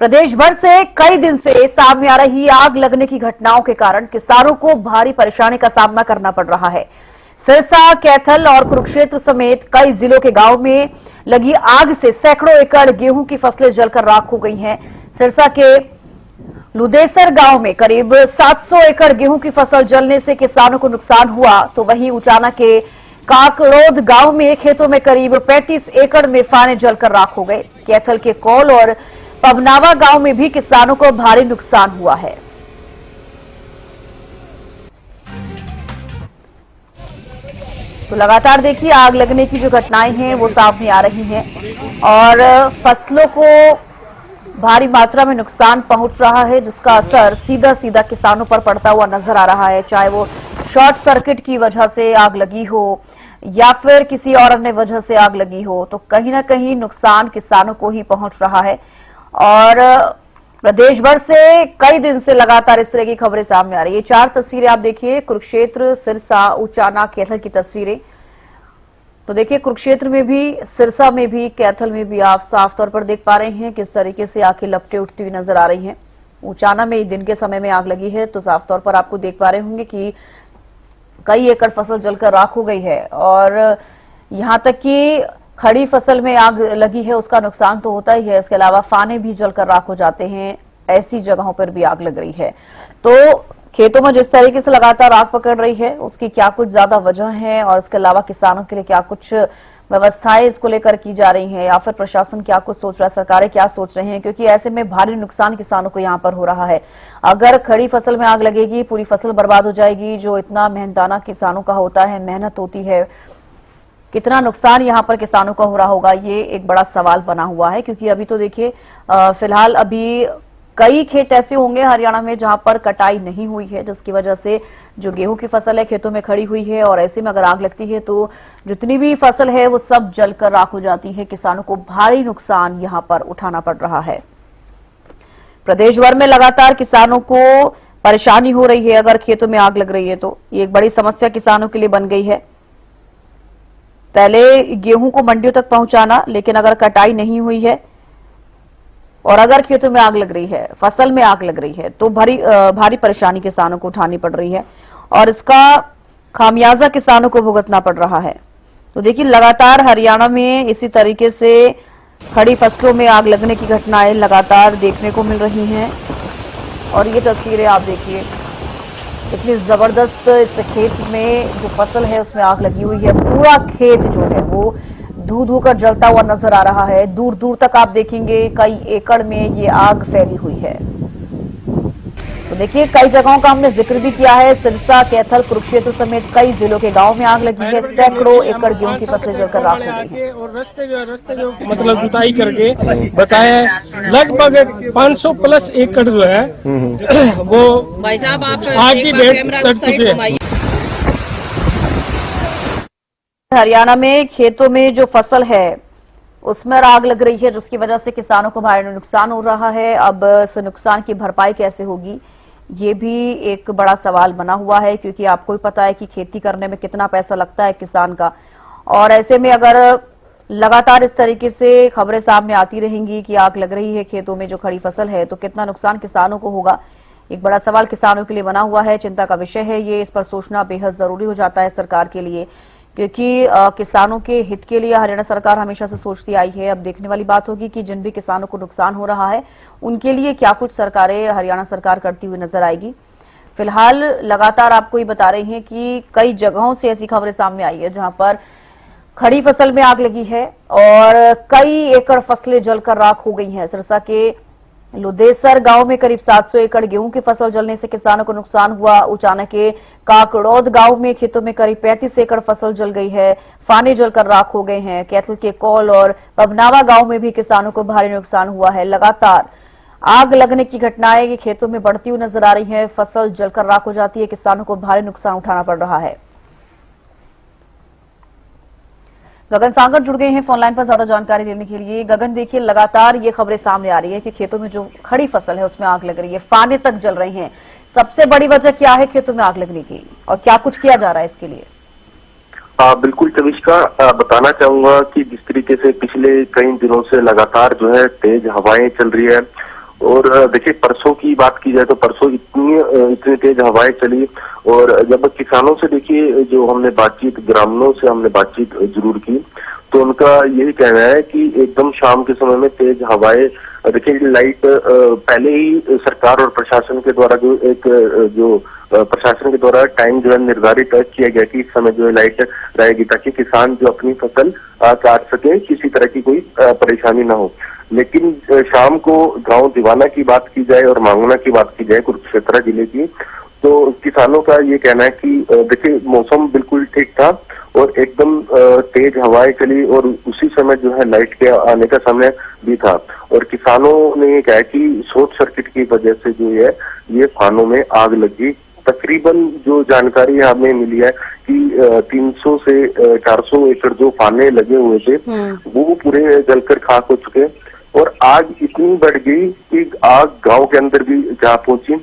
प्रदेश भर से कई दिन से सामने आ रही आग लगने की घटनाओं के कारण किसानों को भारी परेशानी का सामना करना पड़ रहा है। सिरसा, कैथल और कुरुक्षेत्र समेत कई जिलों के गांव में लगी आग से सैकड़ों एकड़ गेहूं की फसलें जलकर राख हो गई हैं। सिरसा के लुदेसर गांव में करीब 700 एकड़ गेहूं की फसल जलने से किसानों को नुकसान हुआ, तो वहीं उचाना के काकड़ोद गांव में खेतों में करीब 35 एकड़ में फाने जलकर राख हो गए। कैथल के कौल और पबनावा गांव में भी किसानों को भारी नुकसान हुआ है। तो लगातार देखिए आग लगने की जो घटनाएं हैं वो सामने आ रही हैं और फसलों को भारी मात्रा में नुकसान पहुंच रहा है, जिसका असर सीधा सीधा किसानों पर पड़ता हुआ नजर आ रहा है। चाहे वो शॉर्ट सर्किट की वजह से आग लगी हो या फिर किसी और अन्य वजह से आग लगी हो, तो कहीं ना कहीं नुकसान किसानों को ही पहुंच रहा है। और प्रदेश भर से कई दिन से लगातार इस तरह की खबरें सामने आ रही है। 4 तस्वीरें आप देखिए, कुरुक्षेत्र, सिरसा, उचाना, कैथल की तस्वीरें। तो देखिए कुरुक्षेत्र में भी, सिरसा में भी, कैथल में भी आप साफ तौर पर देख पा रहे हैं किस तरीके से आग की लपटें उठती हुई नजर आ रही हैं। उचाना में दिन के समय में आग लगी है, तो साफ तौर पर आपको देख पा रहे होंगे कि कई एकड़ फसल जलकर राख हो गई है और यहां तक कि खड़ी फसल में आग लगी है उसका नुकसान तो होता ही है, इसके अलावा फाने भी जलकर राख हो जाते हैं। ऐसी जगहों पर भी आग लग रही है। तो खेतों में जिस तरीके से लगातार आग पकड़ रही है उसकी क्या कुछ ज्यादा वजह है और इसके अलावा किसानों के लिए क्या कुछ व्यवस्थाएं इसको लेकर की जा रही हैं या फिर प्रशासन क्या कुछ सोच रहा है, सरकारें क्या सोच रहे हैं, क्योंकि ऐसे में भारी नुकसान किसानों को यहाँ पर हो रहा है। अगर खड़ी फसल में आग लगेगी पूरी फसल बर्बाद हो जाएगी, जो इतना मेहनताना किसानों का होता है, मेहनत होती है, कितना नुकसान यहाँ पर किसानों का हो रहा होगा, ये एक बड़ा सवाल बना हुआ है। क्योंकि अभी तो देखिए फिलहाल अभी कई खेत ऐसे होंगे हरियाणा में जहां पर कटाई नहीं हुई है, जिसकी वजह से जो गेहूं की फसल है खेतों में खड़ी हुई है और ऐसे में अगर आग लगती है तो जितनी भी फसल है वो सब जलकर राख हो जाती है। किसानों को भारी नुकसान यहां पर उठाना पड़ रहा है। प्रदेश भर में लगातार किसानों को परेशानी हो रही है। अगर खेतों में आग लग रही है तो ये एक बड़ी समस्या किसानों के लिए बन गई है। पहले गेहूं को मंडियों तक पहुंचाना, लेकिन अगर कटाई नहीं हुई है और अगर खेतों में आग लग रही है, फसल में आग लग रही है, तो भारी परेशानी किसानों को उठानी पड़ रही है और इसका खामियाजा किसानों को भुगतना पड़ रहा है। तो देखिए लगातार हरियाणा में इसी तरीके से खड़ी फसलों में आग लगने की घटनाएं लगातार देखने को मिल रही हैं। और ये तस्वीरें आप देखिए, इतनी जबरदस्त इस खेत में जो फसल है उसमें आग लगी हुई है। पूरा खेत जो है वो धू धू कर जलता हुआ नजर आ रहा है। दूर दूर तक आप देखेंगे कई एकड़ में ये आग फैली हुई है। तो देखिए कई जगहों का हमने जिक्र भी किया है। सिरसा, कैथल, कुरुक्षेत्र समेत कई जिलों के गांव में आग लगी है। सैकड़ों एकड़ गेहूं की फसलें जलकर राख हो गई हैं। और रास्ते जो मतलब जुताई करके बचाए लगभग 500 प्लस एकड़ जो है वो भाई साहब आप आग की भेंट चढ़ चुके हैं। हरियाणा में खेतों में जो फसल है उसमें आग लग रही है, जिसकी वजह से किसानों को भारी नुकसान हो रहा है। अब इस नुकसान की भरपाई कैसे होगी ये भी एक बड़ा सवाल बना हुआ है, क्योंकि आपको ही पता है कि खेती करने में कितना पैसा लगता है किसान का। और ऐसे में अगर लगातार इस तरीके से खबरें सामने आती रहेंगी कि आग लग रही है खेतों में जो खड़ी फसल है, तो कितना नुकसान किसानों को होगा, एक बड़ा सवाल किसानों के लिए बना हुआ है। चिंता का विषय है ये, इस पर सोचना बेहद जरूरी हो जाता है सरकार के लिए, क्योंकि किसानों के हित के लिए हरियाणा सरकार हमेशा से सोचती आई है। अब देखने वाली बात होगी कि जिन भी किसानों को नुकसान हो रहा है उनके लिए क्या कुछ सरकारें, हरियाणा सरकार करती हुई नजर आएगी। फिलहाल लगातार आपको ये बता रही हैं कि कई जगहों से ऐसी खबरें सामने आई है जहां पर खड़ी फसल में आग लगी है और कई एकड़ फसलें जलकर राख हो गई हैं। सिरसा के लुदेसर गांव में करीब 700 एकड़ गेहूं की फसल जलने से किसानों को नुकसान हुआ। उचाना के काकड़ोद गांव में खेतों में करीब 35 एकड़ फसल जल गई है, फाने जलकर राख हो गए हैं। कैथल के कौल और पबनावा गांव में भी किसानों को भारी नुकसान हुआ है। लगातार आग लगने की घटनाएं खेतों में बढ़ती हुई नजर आ रही है, फसल जलकर राख हो जाती है, किसानों को भारी नुकसान उठाना पड़ रहा है। गगन सांगर जुड़ गए हैं फोन लाइन पर ज्यादा जानकारी देने के लिए। गगन देखिए लगातार ये खबरें सामने आ रही है कि खेतों में जो खड़ी फसल है उसमें आग लग रही है, फाने तक जल रही हैं। सबसे बड़ी वजह क्या है खेतों में आग लगने की और क्या कुछ किया जा रहा है इसके लिए? बिल्कुल चविष्का, बताना चाहूंगा कि जिस तरीके से पिछले कई दिनों से लगातार जो है तेज हवाएं चल रही है, और देखिए परसों की बात की जाए तो परसों इतनी तेज हवाएं चली, और जब किसानों से देखिए जो हमने बातचीत, ग्रामीणों से हमने बातचीत जरूर की, तो उनका यही कहना है कि एकदम शाम के समय में तेज हवाएं, देखिए लाइट पहले ही सरकार और प्रशासन के द्वारा प्रशासन के द्वारा टाइम जो है निर्धारित किया गया कि इस समय जो है लाइट रहेगी ताकि किसान जो अपनी फसल काट सके, किसी तरह की कोई परेशानी ना हो। लेकिन शाम को गांव दीवाना की बात की जाए और मांगना की बात की जाए कुरुक्षेत्र जिले की, तो किसानों का ये कहना है कि देखिए मौसम बिल्कुल ठीक था और एकदम तेज हवाएं चली और उसी समय जो है लाइट के आने का समय भी था, और किसानों ने ये कहा कि शॉर्ट सर्किट की वजह से जो है ये फानों में आग लगी। तकरीबन जो जानकारी हमें मिली है कि 300 से 400 एकड़ जो फाने लगे हुए थे वो पूरे जलकर खाक हो चुके, और आग इतनी बढ़ गई कि आग गांव के अंदर भी जा पहुंची,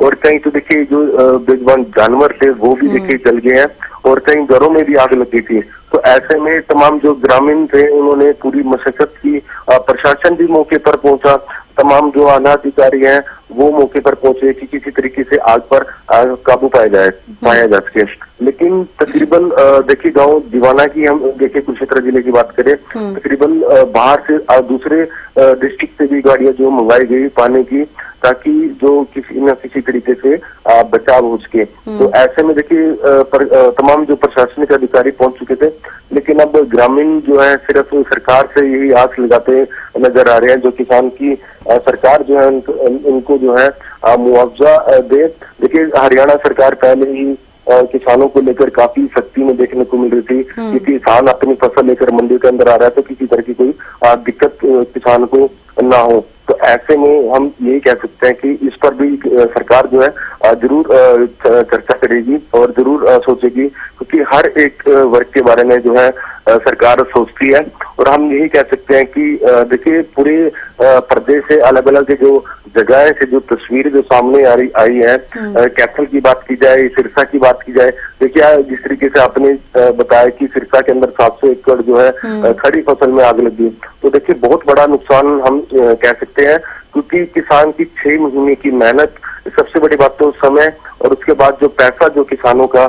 और कहीं तो देखिए जो बेजुबान जानवर थे वो भी देखिए जल गए हैं, और कई घरों में भी आग लगी थी। तो ऐसे में तमाम जो ग्रामीण थे उन्होंने पूरी मशक्कत की, प्रशासन भी मौके पर पहुंचा, तमाम जो आला अधिकारी हैं वो मौके पर पहुंचे कि किसी तरीके से आग पर काबू पाया जा सके। लेकिन तकरीबन देखिए गांव दीवाना की हम देखिए कुरुक्षेत्र जिले की बात करें, तकरीबन बाहर से दूसरे डिस्ट्रिक्ट से भी गाड़ियां जो मंगवाई गई पानी की, ताकि जो किसी न किसी तरीके से बचाव हो सके। तो ऐसे में देखिए तमाम जो प्रशासनिक अधिकारी पहुंच चुके थे, लेकिन अब ग्रामीण जो है सिर्फ सरकार से यही आस लगाते नजर आ रहे हैं जो किसान की सरकार जो है उनको जो है मुआवजा दे। देखिए हरियाणा सरकार पहले ही किसानों को लेकर काफी सख्ती में देखने को मिल रही थी कि किसान अपनी फसल लेकर मंडी के अंदर आ रहा है तो किसी तरह की कोई दिक्कत किसान को ना हो। तो ऐसे में हम यही कह सकते हैं कि इस पर भी सरकार जो है जरूर चर्चा करेगी और जरूर सोचेगी, क्योंकि हर एक वर्ग के बारे में जो है सरकार सोचती है। और हम यही कह सकते हैं कि देखिए पूरे प्रदेश से अलग अलग जो जगह से जो तस्वीर जो सामने आई है, कैथल की बात की जाए, सिरसा की बात की जाए, देखिए जिस तरीके से आपने बताया कि सिरसा के अंदर 700 एकड़ जो है खड़ी फसल में आग लगी, तो देखिए बहुत बड़ा नुकसान हम कह सकते हैं, क्योंकि किसान की 6 महीने की मेहनत, सबसे बड़ी बात तो समय और उसके बाद जो पैसा जो किसानों का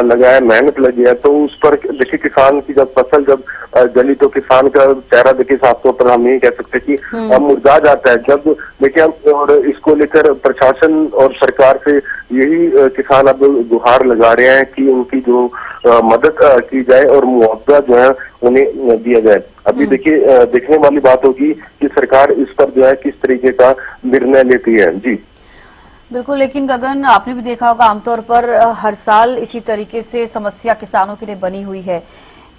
लगा है, मेहनत लगी है, तो उस पर देखिए किसान की जब फसल जब जली तो किसान का चेहरा देखिए साफ तौर पर हम यही कह सकते हैं कि मुरझा जाता है। जब देखिए और इसको लेकर प्रशासन और सरकार से यही किसान अब गुहार लगा रहे हैं कि उनकी जो मदद की जाए और मुआवजा जो है उन्हें दिया जाए। अभी देखिए देखने वाली बात होगी कि सरकार इस पर जो है किस तरीके का निर्णय लेती है। जी बिल्कुल, लेकिन गगन आपने भी देखा होगा आमतौर पर हर साल इसी तरीके से समस्या किसानों के लिए बनी हुई है,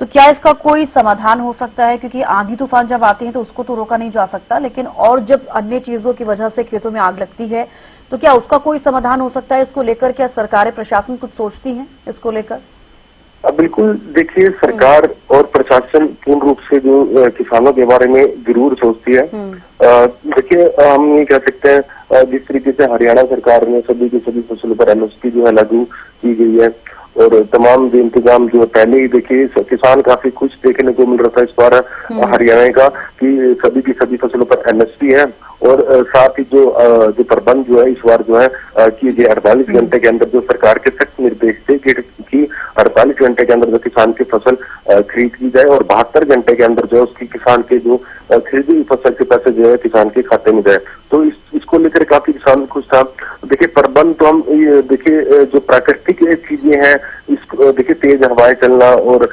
तो क्या इसका कोई समाधान हो सकता है? क्योंकि आंधी तूफान जब आते हैं तो उसको तो रोका नहीं जा सकता, लेकिन और जब अन्य चीजों की वजह से खेतों में आग लगती है तो क्या उसका कोई समाधान हो सकता है? इसको लेकर क्या सरकारें, प्रशासन कुछ सोचती हैं इसको लेकर? बिल्कुल, देखिए सरकार और प्रशासन पूर्ण रूप से जो किसानों के बारे में जरूर सोचती है। देखिए हम ये कह सकते हैं जिस तरीके से हरियाणा सरकार ने सभी की सभी फसलों पर एमएसपी जो है लागू की गई है, और तमाम जो इंतजाम जो पहले ही देखिए किसान काफी खुश देखने को मिल रहा था इस बार हरियाणा का कि सभी की सभी फसलों पर एमएसपी है, और साथ ही जो प्रबंध जो है इस बार जो है किए गए 48 घंटे के अंदर जो सरकार के सख्त निर्देश थे कि 48 घंटे के अंदर जो किसान की फसल खरीद की जाए और 72 घंटे के अंदर जो है उसकी किसान के जो खरीदी हुई फसल के पैसे जो है किसान के खाते में जाए। तो इसको लेकर काफी किसान खुश था। देखिए प्रबंध तो हम देखिए जो प्राकृतिक चीजें हैं, इसको देखिए तेज हवाएं चलना और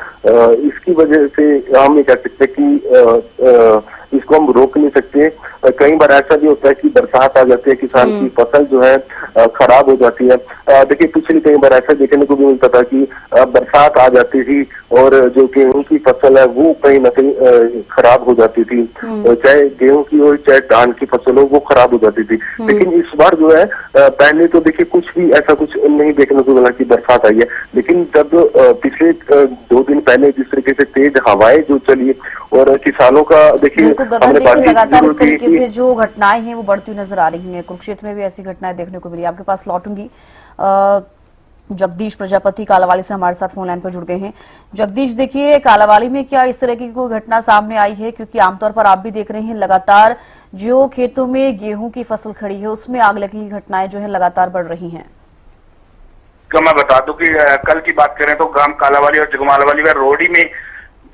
इसकी वजह से हम ये कह सकते हैं कि इसको हम रोक नहीं सकते। कई बार ऐसा भी होता है कि बरसात आ जाती है, किसान की फसल जो है खराब हो जाती है। देखिए पिछली कई बार ऐसा देखने को भी मिलता था कि बरसात आ जाती थी और जो गेहूं की फसल है वो कहीं न कहीं खराब हो जाती थी, चाहे गेहूं की हो चाहे धान की फसल हो वो खराब हो जाती थी। लेकिन इस बार जो है पहले तो देखिए कुछ भी ऐसा कुछ नहीं देखने को मिला कि बरसात आई है, लेकिन जब पिछले 2 दिन पहले जिस तरीके से तेज हवाएं जो चली और किसानों का देखिए लगातार इस तरीके से जो घटनाएं हैं वो बढ़ती हुई नजर आ रही हैं। कुरुक्षेत्र में भी ऐसी घटनाएं देखने को मिली। आपके पास लौटूंगी। जगदीश प्रजापति कालावाली से हमारे साथ फोन लाइन पर जुड़ गए हैं। जगदीश, देखिए कालावाली में क्या इस तरह की कोई घटना सामने आई है? क्योंकि आमतौर पर आप भी देख रहे हैं लगातार जो खेतों में गेहूं की फसल खड़ी है उसमें आग लगने की घटनाएं जो है लगातार बढ़ रही हैं। तो मैं बता दूं कि कल की बात करें तो ग्राम कालावाली और जगमालावाली व रोडी में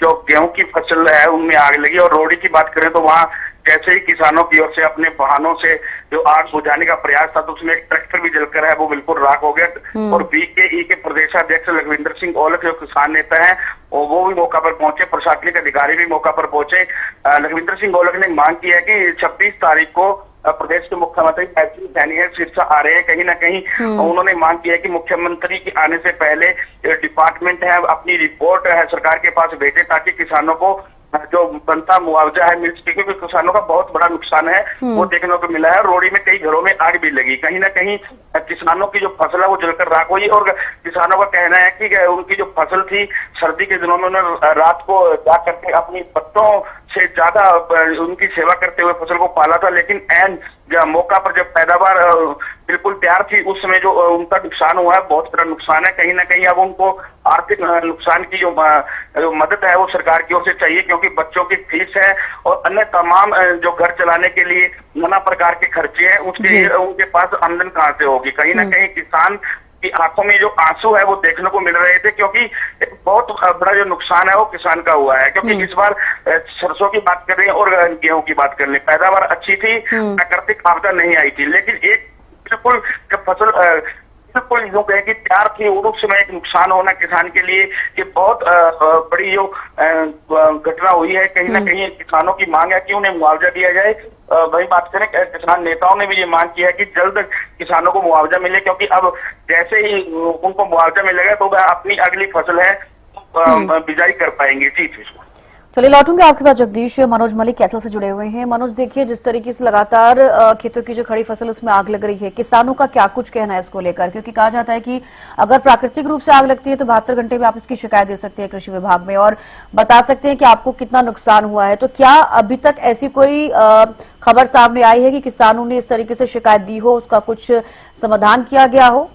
जो गेहूं की फसल है उनमें आग लगी, और रोडी की बात करें तो वहां जैसे ही किसानों की ओर से अपने वाहनों से जो आग बुझाने का प्रयास था तो उसमें एक ट्रैक्टर भी जलकर है वो बिल्कुल राख हो गया। और बीकेई के प्रदेशाध्यक्ष लखविंदर सिंह औलख जो किसान नेता है और वो भी मौका पर पहुंचे, प्रशासनिक अधिकारी भी मौका पर पहुंचे। लखविंदर सिंह औलख ने मांग की है कि 26 तारीख को प्रदेश के मुख्यमंत्री ऐसी सैनी है सिरसा आ रहे हैं, कहीं ना कहीं उन्होंने मांग की है कि मुख्यमंत्री के आने से पहले डिपार्टमेंट है अपनी रिपोर्ट है सरकार के पास भेजे ताकि किसानों को जो बनता मुआवजा है मिल सके, क्योंकि किसानों का बहुत बड़ा नुकसान है वो देखने को मिला है। रोडी में कई घरों में आग भी लगी, कहीं ना कहीं किसानों की जो फसल है वो जलकर राख हुई, और किसानों का कहना है कि उनकी जो फसल थी सर्दी के दिनों में उन्होंने रात को जा करके अपनी पत्तों से ज्यादा उनकी सेवा करते हुए फसल को पाला था, लेकिन ऐन मौका पर जब पैदावार बिल्कुल तैयार थी उस समय जो उनका नुकसान हुआ है बहुत बड़ा नुकसान है। कहीं ना कहीं अब उनको आर्थिक नुकसान की जो मदद है वो सरकार की ओर से चाहिए, क्योंकि बच्चों की फीस है और अन्य तमाम जो घर चलाने के लिए नाना प्रकार के खर्चे हैं उसके उनके पास आमदन कहाँ से होगी। कहीं ना कहीं किसान की आंखों में जो आंसू है वो देखने को मिल रहे थे, क्योंकि एक बहुत बड़ा जो नुकसान है वो किसान का हुआ है। क्योंकि इस बार सरसों की बात कर रहे हैं और गेहूं की बात कर रहे हैं, पैदावार अच्छी थी, प्राकृतिक आपदा नहीं आई थी, लेकिन एक बिल्कुल जब फसल बिल्कुल यूं कहें कि तैयार थी और उस समय एक नुकसान होना किसान के लिए ये बहुत बड़ी जो घटना हुई है। कहीं ना कहीं किसानों की मांग है कि उन्हें मुआवजा दिया जाए। वही बात करें किसान नेताओं ने भी ये मांग की है कि जल्द किसानों को मुआवजा मिले, क्योंकि अब जैसे ही उनको मुआवजा मिलेगा तो वह अपनी अगली फसल है बिजाई कर पाएंगे। जी चलिए लौटूंगे आपके पास जगदीश। मनोज मलिक कैसल से जुड़े हुए हैं। मनोज देखिए जिस तरीके से लगातार खेतों की जो खड़ी फसल उसमें आग लग रही है, किसानों का क्या कुछ कहना है इसको लेकर, क्योंकि कहा जाता है कि अगर प्राकृतिक रूप से आग लगती है तो 72 घंटे में आप इसकी शिकायत दे सकते हैं कृषि विभाग में और बता सकते हैं कि आपको कितना नुकसान हुआ है। तो क्या अभी तक ऐसी कोई खबर सामने आई है कि किसानों ने इस तरीके से शिकायत दी हो, उसका कुछ समाधान किया गया हो?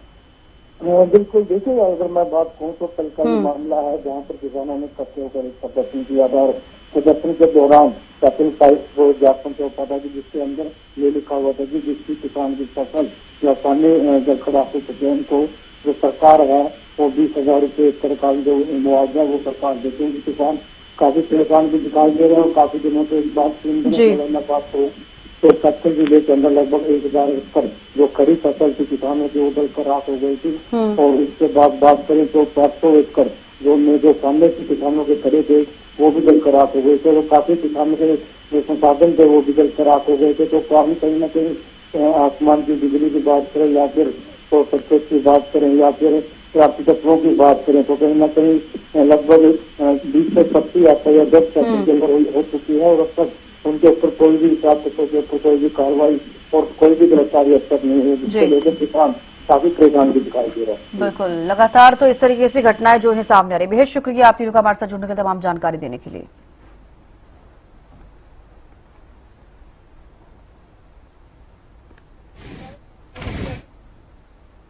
बिल्कुल देखिए, अगर मैं बात कहूँ तो कल का मामला है जहाँ पर किसानों ने इकट्ठे होकर एक प्रदर्शन किया था और प्रदर्शन के दौरान कैपिटल साइट को ज्ञापन सौंपा था कि जिसके अंदर ये लिखा हुआ था कि जिसकी किसान की फसल या पानी जब खराब हो चुके हैं उनको जो सरकार है वो 20,000 रुपये एकड़ का जो मुआवजा वो सरकार देते हैं। किसान काफी परेशान भी दिखाई दे रहे हैं और काफी दिनों से इस बात मैं बात करूँ तो सत्तर जिले के अंदर लगभग 1,000 एकड़ जो खड़ी फसल थी किसानों की वो जलकर राख हो गई थी। और इसके बाद बात करें तो 500 एकड़ जो सामने से किसानों के खड़े थे वो भी जलकर राख हो गए थे। तो काफी किसानों के जो संसाधन थे वो भी जलकर राख हो गए थे। तो काफी कहीं ना कहीं आसमान की बिजली की बात करें या फिर तो सर्किट की बात करें या फिर प्राप्ति तत्वों की बात करें तो कहीं ना कहीं लगभग 20 से 25 या 10% हो चुकी है और अब तक उनके ऊपर कोई भी कोई भी कार्रवाई और कोई भी गिरफ्तारी अब तक नहीं है, जिसके लेकर किसान काफी परेशान भी दिखाई दे रहा है। बिल्कुल लगातार तो इस तरीके से घटनाएं जो है सामने आ रही है। बेहद शुक्रिया आप तीनों का हमारे साथ जुड़ने के लिए, तमाम जानकारी देने के लिए।